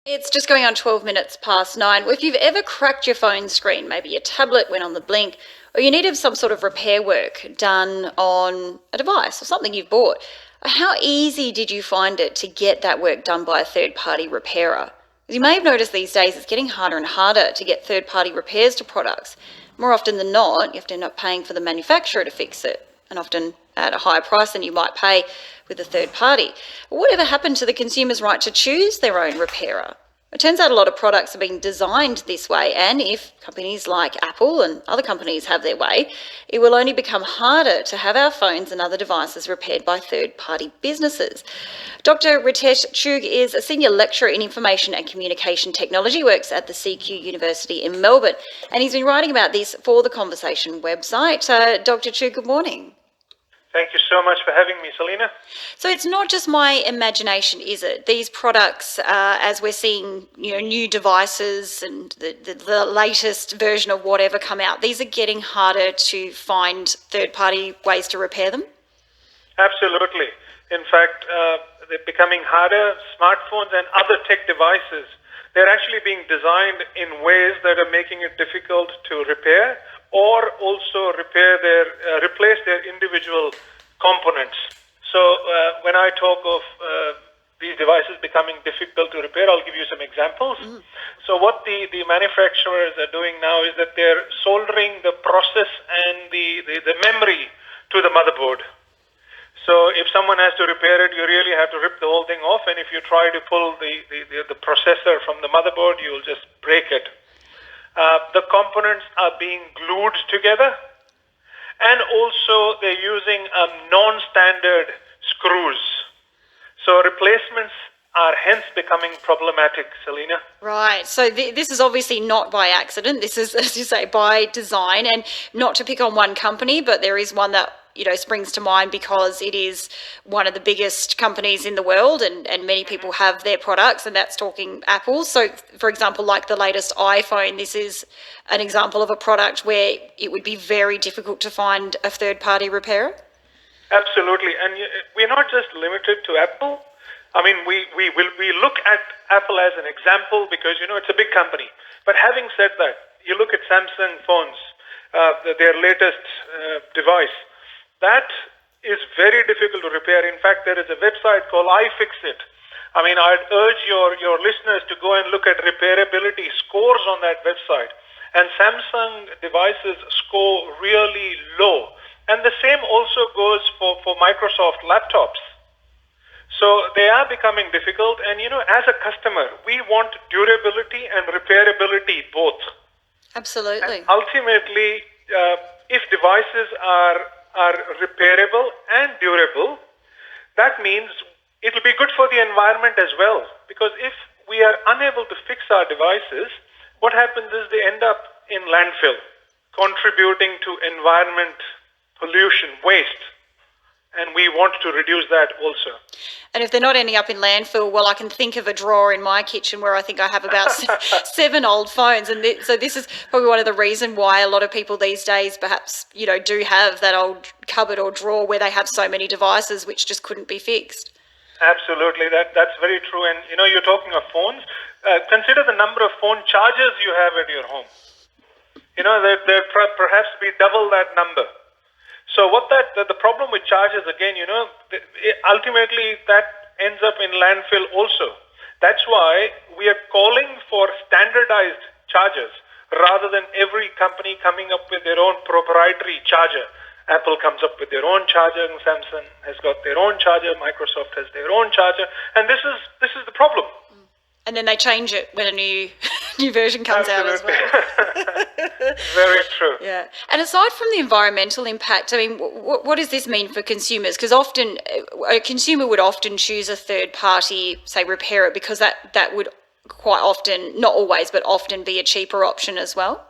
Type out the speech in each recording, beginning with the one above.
It's just going on 12 minutes past 9. If you've ever cracked your phone screen, maybe your tablet went on the blink, or you needed some sort of repair work done on a device or something you've bought, how easy did you find it to get that work done by a third-party repairer? As you may have noticed these days, it's getting harder and harder to get third-party repairs to products. More often than not, you have to end up paying for the manufacturer to fix it, and often at a higher price than you might pay with a third party. Whatever happened to the consumer's right to choose their own repairer? It turns out a lot of products are being designed this way, and if companies like Apple and other companies have their way, it will only become harder to have our phones and other devices repaired by third-party businesses. Dr. Ritesh Chugh is a senior lecturer in information and communication technology, works at the CQ University in Melbourne, and he's been writing about this for the Conversation website. Dr. Chugh, good morning. Thank you so much for having me, Selina. So it's not just my imagination, is it? These products, as we're seeing, new devices and the latest version of whatever come out, these are getting harder to find third-party ways to repair them? Absolutely. In fact, they're becoming harder. Smartphones and other tech devices, they're actually being designed in ways that are making it difficult to repair or also replace their individual components. So when I talk of these devices becoming difficult to repair, I'll give you some examples. So what the manufacturers are doing now is that they're soldering the process and the memory to the motherboard. So if someone has to repair it, you really have to rip the whole thing off, and if you try to pull the processor from the motherboard, you'll just break it. The components are being glued together, and also they're using non-standard screws. So replacements are hence becoming problematic, Selina. Right. So this is obviously not by accident. This is, as you say, by design, and not to pick on one company, but there is one that springs to mind because it is one of the biggest companies in the world, and many people have their products, and that's talking Apple. So, for example, like the latest iPhone, this is an example of a product where it would be very difficult to find a third-party repairer. Absolutely. And we're not just limited to Apple. I mean, we look at Apple as an example because, it's a big company. But having said that, you look at Samsung phones, their latest device. That is very difficult to repair. In fact, there is a website called iFixit. I mean, I'd urge your listeners to go and look at repairability scores on that website. And Samsung devices score really low. And the same also goes for Microsoft laptops. So they are becoming difficult. And, as a customer, we want durability and repairability both. Absolutely. And ultimately, if devices are repairable and durable, that means it will be good for the environment as well. Because if we are unable to fix our devices, what happens is they end up in landfill, contributing to environment pollution, waste. And we want to reduce that also. And if they're not ending up in landfill, well, I can think of a drawer in my kitchen where I think I have about 7 old phones. And so this is probably one of the reasons why a lot of people these days perhaps, do have that old cupboard or drawer where they have so many devices which just couldn't be fixed. Absolutely. That's very true. And, you're talking of phones. Consider the number of phone chargers you have at your home. There perhaps be double that number. So the problem with chargers, again, ultimately that ends up in landfill also. That's why we are calling for standardized chargers rather than every company coming up with their own proprietary charger. Apple comes up with their own charger, and Samsung has got their own charger, Microsoft has their own charger, and this is the problem. And then they change it when a new version comes out as well. Very true. Yeah. And aside from the environmental impact, I mean, what does this mean for consumers? Because often a consumer would often choose a third party, say, repairer, because that would quite often, not always, but often be a cheaper option as well.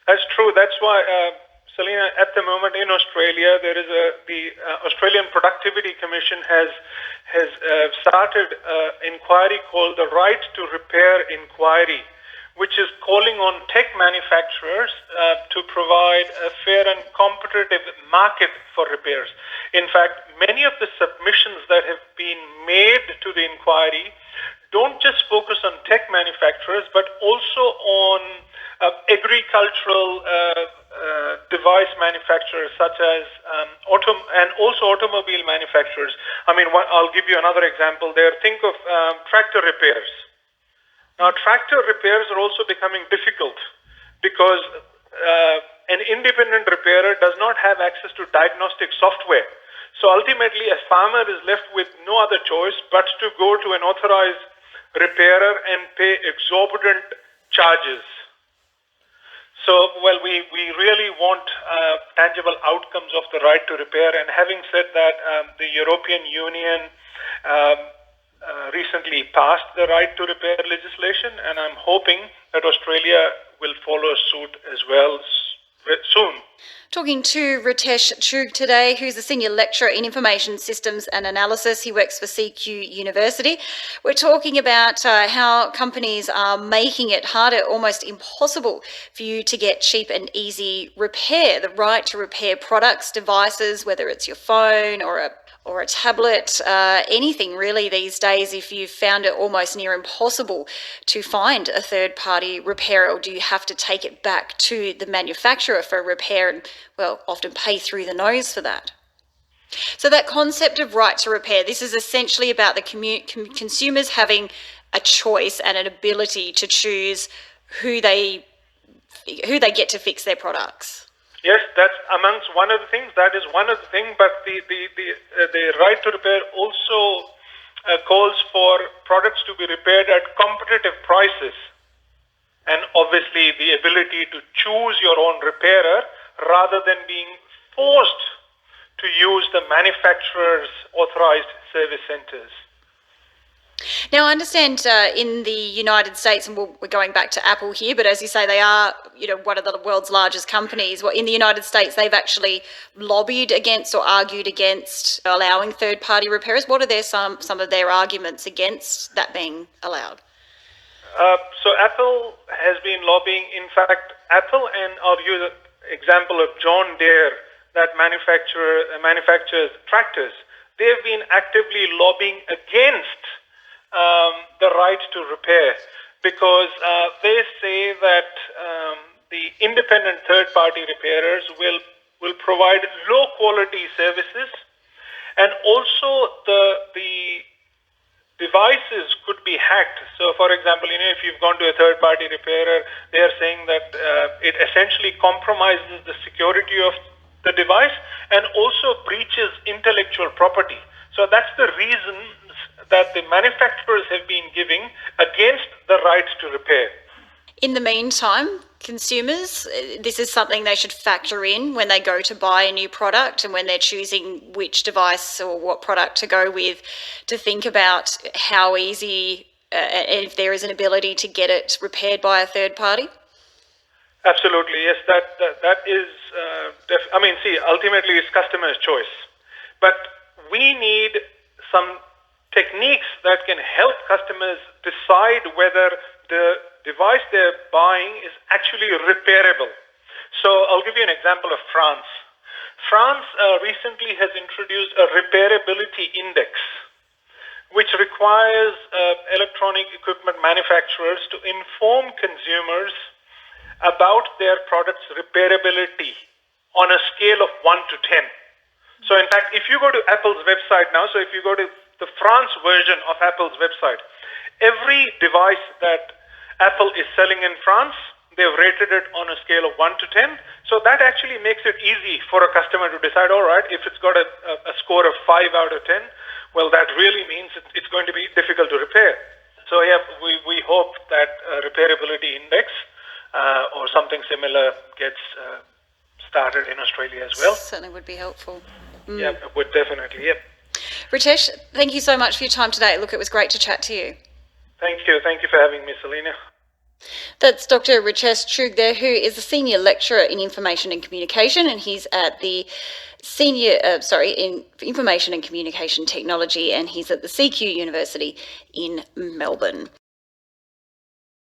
That's true. That's why, Selina, at the moment in Australia, there is the Australian Productivity Commission has started an inquiry called the Right to Repair Inquiry, which is calling on tech manufacturers to provide a fair and competitive market for repairs. In fact, many of the submissions that have been made to the inquiry don't just focus on tech manufacturers, but also on agricultural device manufacturers such as and also automobile manufacturers. I mean, I'll give you another example there. Think of tractor repairs. Now, tractor repairs are also becoming difficult because an independent repairer does not have access to diagnostic software. So ultimately, a farmer is left with no other choice but to go to an authorized repairer and pay exorbitant charges. So, well, we really want tangible outcomes of the right to repair. And having said that, the European Union recently passed the right to repair legislation, and I'm hoping that Australia will follow suit as well soon. Talking to Ritesh Chugh today, who's a senior lecturer in information systems and analysis. He works for CQ University. We're talking about how companies are making it harder, almost impossible, for you to get cheap and easy repair. The right to repair products, devices, whether it's your phone or a tablet, anything really these days. If you've found it almost near impossible to find a third-party repairer, or do you have to take it back to the manufacturer for repair and, well, often pay through the nose for that? So that concept of right to repair, this is essentially about the consumers having a choice and an ability to choose who they get to fix their products. Yes, that's amongst one of the things. That is one of the things. But the right to repair also calls for products to be repaired at competitive prices, and obviously the ability to choose your own repairer rather than being forced to use the manufacturer's authorized service centers. Now, I understand in the United States, and we're going back to Apple here, but as you say, they are, one of the world's largest companies. Well, in the United States, they've actually lobbied against or argued against allowing third-party repairers. What are some of their arguments against that being allowed? So Apple has been lobbying. In fact, Apple, and I'll use an example of John Deere that manufactures tractors. They've been actively lobbying against the right to repair, because they say that the independent third-party repairers will provide low-quality services, and also the devices could be hacked. So, for example, if you've gone to a third-party repairer, they are saying that it essentially compromises the security of the device and also breaches intellectual property. So that's the reason that the manufacturers have been giving against the right to repair. In the meantime, consumers, this is something they should factor in when they go to buy a new product and when they're choosing which device or what product to go with, to think about how easy and if there is an ability to get it repaired by a third party. Absolutely, yes. That is. Ultimately, it's customer's choice, but we need some techniques that can help customers decide whether the device they're buying is actually repairable. So I'll give you an example of France. France recently has introduced a repairability index, which requires electronic equipment manufacturers to inform consumers about their product's repairability on a scale of 1 to 10. So in fact, if you go to Apple's website now, so if you go to the France version of Apple's website, every device that Apple is selling in France, they've rated it on a scale of 1 to 10. So that actually makes it easy for a customer to decide, all right, if it's got a score of 5 out of 10, well, that really means it's going to be difficult to repair. So yeah, we hope that repairability index or something similar gets started in Australia as well. Certainly would be helpful. Yeah, it would definitely, yeah. Ritesh, thank you so much for your time today. Look, it was great to chat to you. Thank you. Thank you for having me, Selina. That's Dr. Ritesh Chugh there, who is a senior lecturer in information and communication, and he's at the in information and communication technology, and he's at the CQ University in Melbourne.